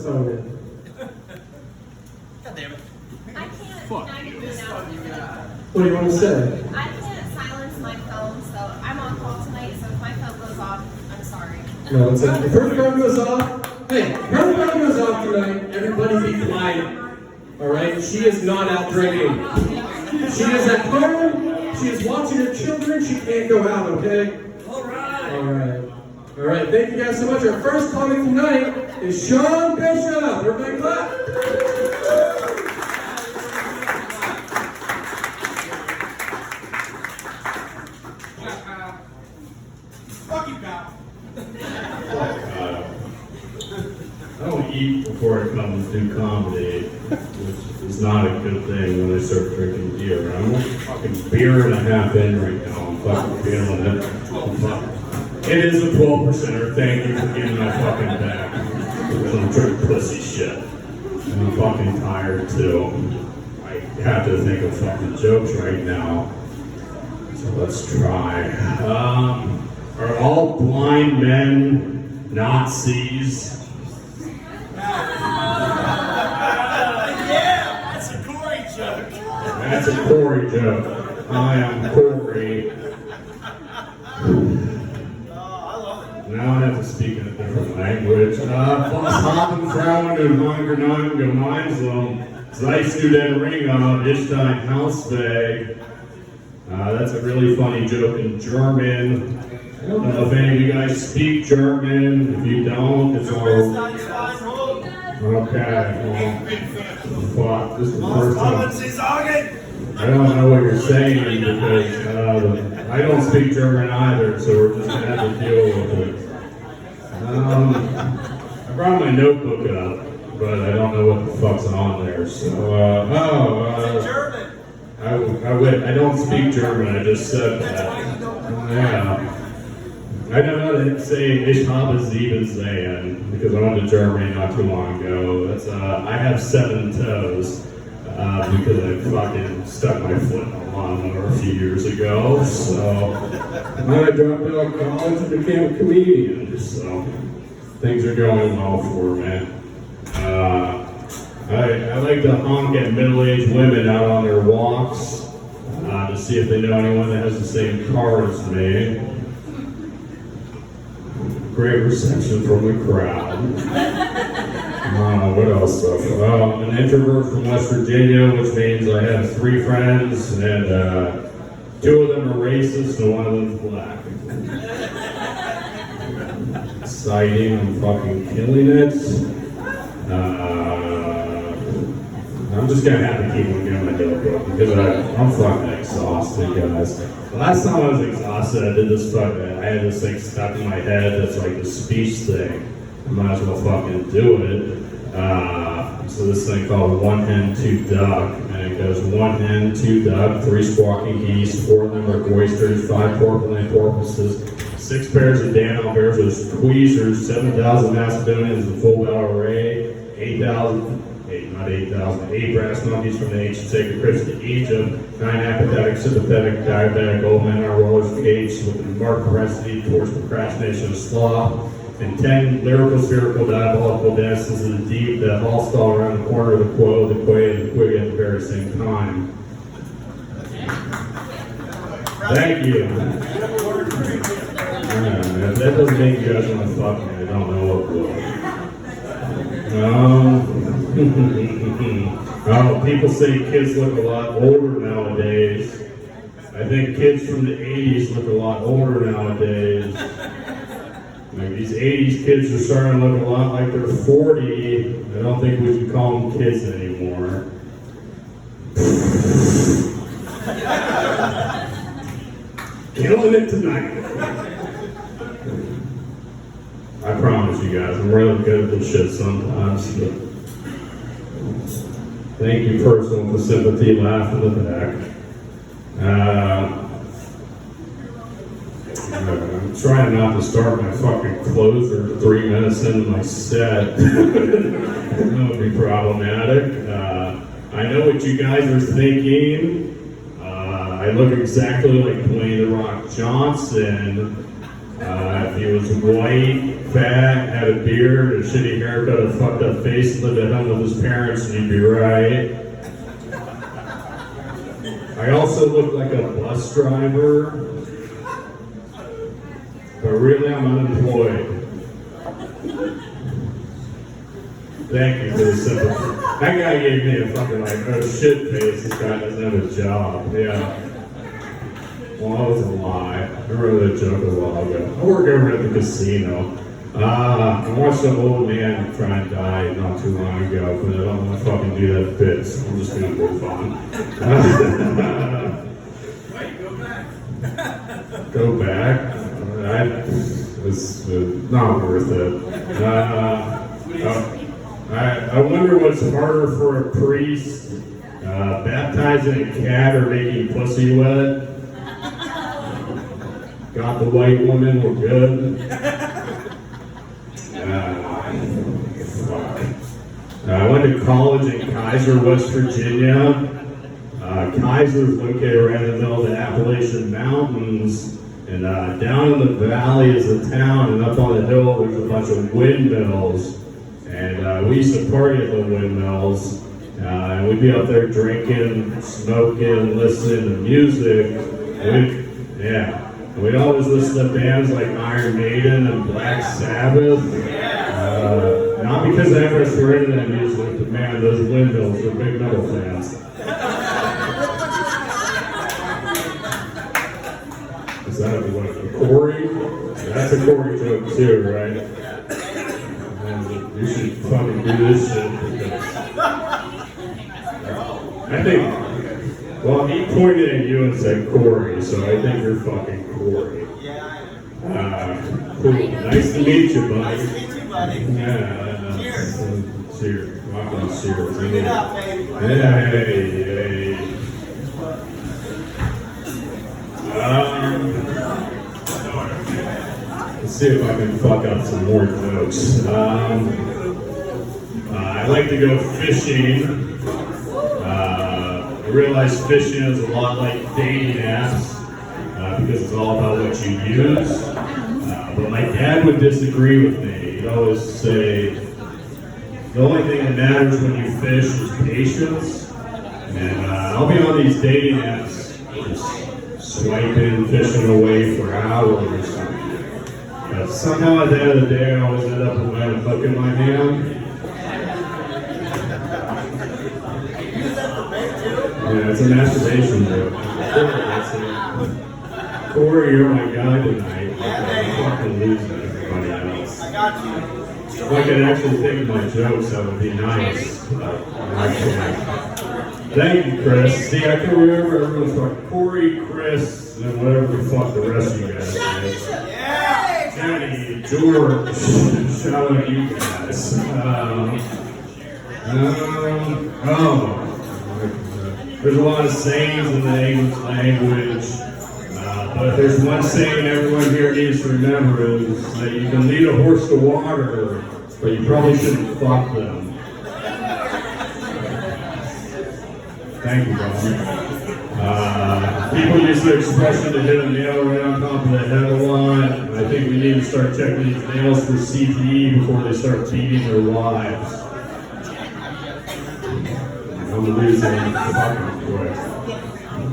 God damn it. I can't. Fuck. What do you want to say? I can't silence my phone, so I'm on call tonight, so if my phone goes off, I'm sorry. No, it's okay. If her phone goes off, hey, her phone goes off tonight, everybody be quiet. Alright? She is not out drinking. She is at home, she is watching her children, she can't go out, okay? Alright. Alright, thank you guys so much. Our first comic tonight is Sean Bishop. Everybody clap. Fuck you, pal. I don't eat before I come to do comedy, which is not a good thing when I start drinking beer. I'm a fucking beer and a half in right now. I'm fucking feeling it. It is a 12%er. Thank you for getting my fucking back. I'm drinking pussy shit. And I'm fucking tired too. I have to think of fucking jokes right now. So let's try. Are all blind men Nazis? Yeah, that's a Corey joke. That's a Corey joke. I am Corey. Now I have to speak in a different language. Plus haben Frauen und Mann gemeinsam. Seist du den Ring ab, ist dein Hausweg. That's a really funny joke in German. I don't know if any of you guys speak German. If you don't, it's all okay. Well, fuck, this is the first time. I don't know what you're saying because I don't speak German either, so we're just gonna have to deal with it. I brought my notebook up, but I don't know what the fuck's on there. So, I don't speak German. I just said that. Yeah. I know how to say Ich habe 7 Zehen because I went to Germany not too long ago. That's I have 7 toes because I fucking stuck my foot in a lawnmower a few years ago. So then I dropped out of college and became a comedian. So things are going well for me. I like to honk at middle-aged women out on their walks to see if they know anyone that has the same car as me. Great reception from the crowd. What else? I'm an introvert from West Virginia, which means I have 3 friends, and 2 of them are racist, and 1 of them's black. Exciting! I'm fucking killing it. I'm just gonna have to keep on doing my notebook because I'm fucking exhausted, guys. The last time I was exhausted, I did this I had this thing stuck in my head that's like the speech thing. I might as well fucking do it. So this thing called 1 hen, 2 duck, and it goes 1 hen, 2 duck, 3 squawking geese, 4 limerick oysters, 5 porcelain porpoises, 6 pairs of Dan bears with tweezers, 7,000 Macedonians in full battle array, 8 brass monkeys from the ancient sacred crypts to Egypt, 9 apathetic, sympathetic, diabetic old men on roller skates with a marked propensity towards procrastination and sloth, and 10 lyrical, spherical, diabolical dances of the deep that all stall around the corner of the quo, the quay, and the quig at the very same time. Thank you. If that doesn't make you guys want to fuck me, I don't know what will. People say kids look a lot older nowadays. I think kids from the 80s look a lot older nowadays. Like these 80s kids are starting to look a lot like they're 40. I don't think we should call them kids anymore. Killing it tonight. I promise you guys, I'm really good at this shit sometimes. But thank you, personal, for sympathy, laugh in the back. I'm trying not to start my fucking closer 3 minutes into my set. That would be problematic. I know what you guys are thinking. I look exactly like Dwayne "The Rock" Johnson. If he was white, fat, had a beard, a shitty haircut, a fucked up face, lived at home with his parents, and you'd be right. I also look like a bus driver, but really I'm unemployed. Thank you for the sympathy. That guy gave me a fucking like, oh shit face, this guy doesn't have a job. Yeah. Well, that was a lie. I remember that joke a while ago. I work over at the casino. I watched an old man try and die not too long ago, but I don't want to fucking do that bit, so I'm just gonna move on. Wait, go back. Go back? It's not worth it. I wonder what's harder for a priest, baptizing a cat or making pussy wet. Got the white woman, we're good. Fuck. I went to college in Kaiser, West Virginia. Kaiser is located right in the middle of the Appalachian Mountains. And down in the valley is a town, and up on the hill there's a bunch of windmills. And we used to party at the windmills. And we'd be up there drinking, smoking, listening to music. We'd always listen to bands like Iron Maiden and Black Sabbath. Not because I ever were into that music, but man, those windmills are big metal fans. Is that a Corey? That's a Corey joke too, right? And you should fucking do this shit because I think, well, he pointed at you and said Corey, so I think you're fucking Corey. Cool. Nice to meet you, buddy. Yeah. Cheers. Cheers. Welcome, cheers. Bring it up, baby. Hey. Let's see if I can fuck up some more jokes. I like to go fishing. I realize fishing is a lot like dating apps because it's all about what you use. But my dad would disagree with me. He'd always say, the only thing that matters when you fish is patience. And I'll be on these dating apps, just swiping, fishing away for hours. But somehow at the end of the day, I always end up with a hook in my hand. Yeah, it's a masturbation joke. Corey, you're my guy tonight. I'm fucking losing everybody else. I got you. If I could actually think of my jokes, that would be nice. I can't. Thank you, Chris. See, I can remember everyone's like Corey, Chris, and then whatever the fuck the rest of you guys say. Yeah! Jenny, George, shout out you guys. There's a lot of sayings in the English language. But if there's one saying everyone here needs to remember is that you can lead a horse to water, but you probably shouldn't fuck them. Thank you, Bob. People use the expression to hit a nail right on top of the head a lot. I think we need to start checking these nails for CTE before they start beating their wives. I'm losing fucking quick.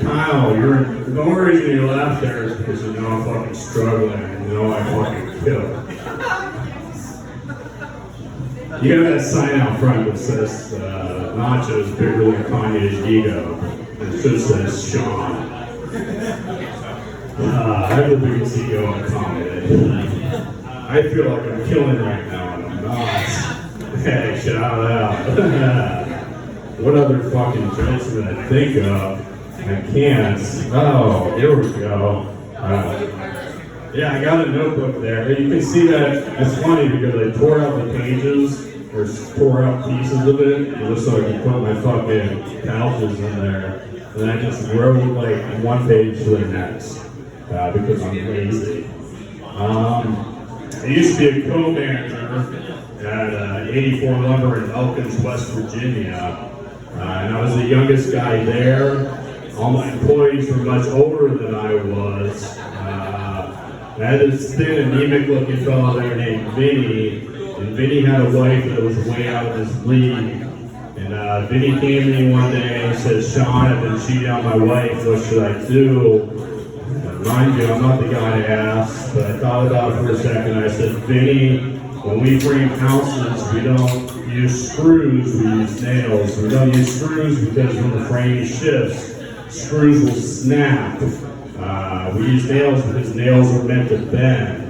Kyle, the only reason you laugh there is because you know I'm fucking struggling and you know I fucking kill. You got that sign out front that says nachos bigger than Kanye's ego. It just says Sean. I have the biggest ego in comedy. I feel like I'm killing right now and I'm not. Hey, shout out. What other fucking jokes did I think of? I can't. Oh, here we go. Yeah, I got a notebook there. You can see that it's funny because I tore out the pages or tore out pieces of it just so I could put my fucking pouches in there. And I just wrote like one page to the next because I'm lazy. I used to be a co-manager at 84 Lumber in Elkins, West Virginia. And I was the youngest guy there. All my employees were much older than I was. I had this thin, anemic looking fellow there named Vinny, and Vinny had a wife that was way out of his league. And Vinny came to me one day and said, Sean, I've been cheating on my wife, what should I do? Mind you, I'm not the guy to ask, but I thought about it for a second. I said, Vinny, when we frame houses, we don't use screws, we use nails. We don't use screws because when the frame shifts, screws will snap. We use nails because nails are meant to bend.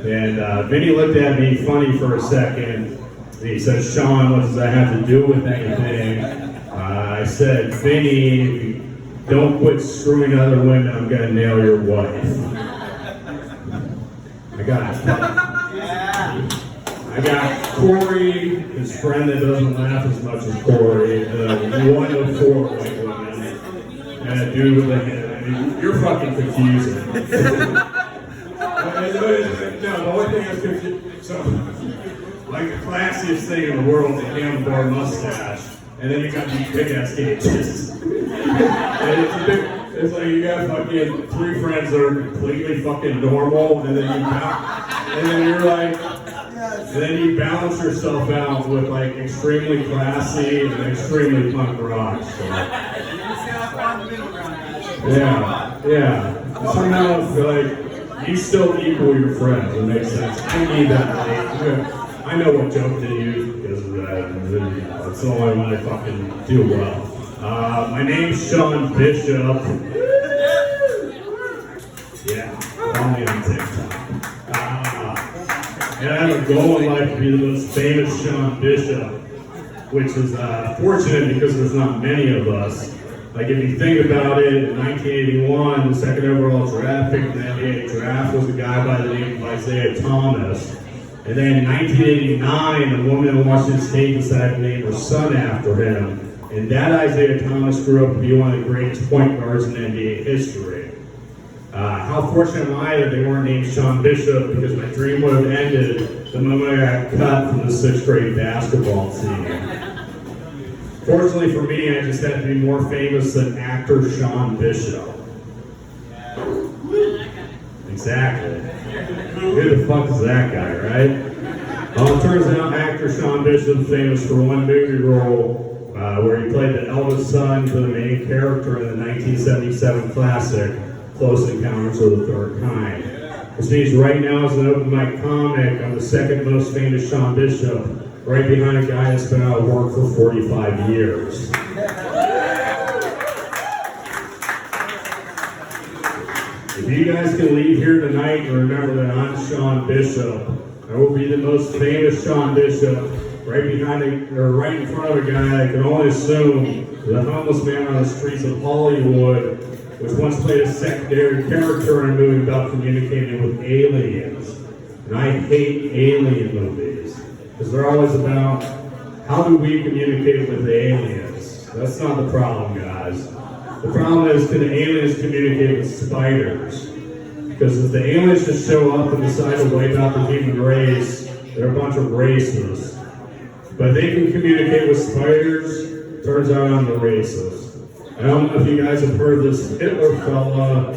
And Vinny looked at me funny for a second. And he said, Sean, what does that have to do with anything? I said, Vinny, don't quit screwing other women, I'm gonna nail your wife. I got Corey, his friend that doesn't laugh as much as Corey, one of 4 white women, and a dude with a head. I mean, you're fucking confusing. No, the only thing that's confusing, so, like the classiest thing in the world is a handlebar mustache, and then you got these big ass gauges. And it's like you got fucking 3 friends that are completely fucking normal, and then you balance yourself out with like extremely classy and extremely punk rock. So. Yeah. Somehow it's like you still equal your friends. It makes sense. I need that. I know what joke to use because of that. It's the only one I fucking do well. My name's Sean Bishop. Yeah, follow me on TikTok. And I have a goal in life to be the most famous Sean Bishop, which is fortunate because there's not many of us. Like if you think about it, in 1981, the second overall draft pick in the NBA draft was a guy by the name of Isaiah Thomas. And then in 1989, a woman in Washington State decided to name her son after him. And that Isaiah Thomas grew up to be one of the greatest point guards in NBA history. How fortunate am I that they weren't named Sean Bishop, because my dream would have ended the moment I got cut from the 6th grade basketball team. Fortunately for me, I just had to be more famous than actor Sean Bishop. Exactly. Who the fuck is that guy, right? Well, it turns out actor Sean Bishop is famous for one movie role where he played the eldest son to the main character in the 1977 classic, Close Encounters of the Third Kind. Which means right now, as an open mic comic, I'm the second most famous Sean Bishop, right behind a guy that's been out of work for 45 years. If you guys can leave here tonight and remember that I'm Sean Bishop, I will be the most famous Sean Bishop, right right in front of a guy I can only assume the homeless man on the streets of Hollywood, which once played a secondary character in a movie about communicating with aliens. And I hate alien movies, because they're always about how do we communicate with the aliens. That's not the problem, guys. The problem is, can the aliens communicate with spiders? Because if the aliens just show up and decide to wipe out the human race, they're a bunch of racists. But if they can communicate with spiders, turns out I'm the racist. I don't know if you guys have heard of this Hitler fella,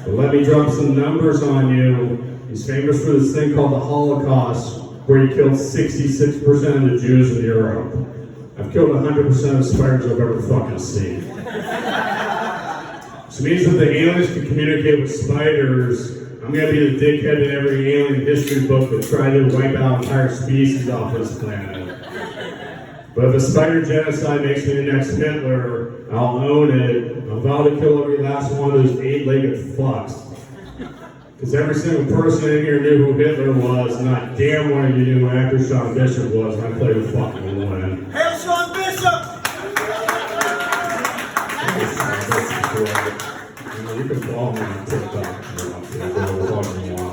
but let me drop some numbers on you. He's famous for this thing called the Holocaust, where he killed 66% of the Jews in Europe. I've killed 100% of spiders I've ever fucking seen. Which means that the aliens can communicate with spiders, I'm going to be the dickhead in every alien history book that tried to wipe out entire species off this planet. But if a spider genocide makes me the next Hitler, I'll own it. I'll vow to kill every last one of those 8-legged fucks. Because every single person in here knew who Hitler was, and not damn one of you knew who actor Sean Bishop was, and I played a fucking win. Hail Sean Bishop! You can follow me on TikTok.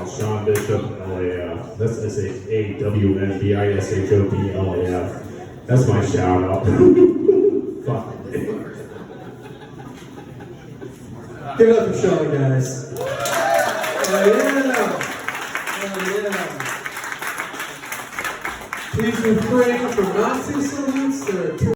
Sean Bishop, LAF. That's SAWNBISHOP That's my shout out. Fuck. Give it up for Sean, guys. Yeah. Please refrain from Nazi salutes.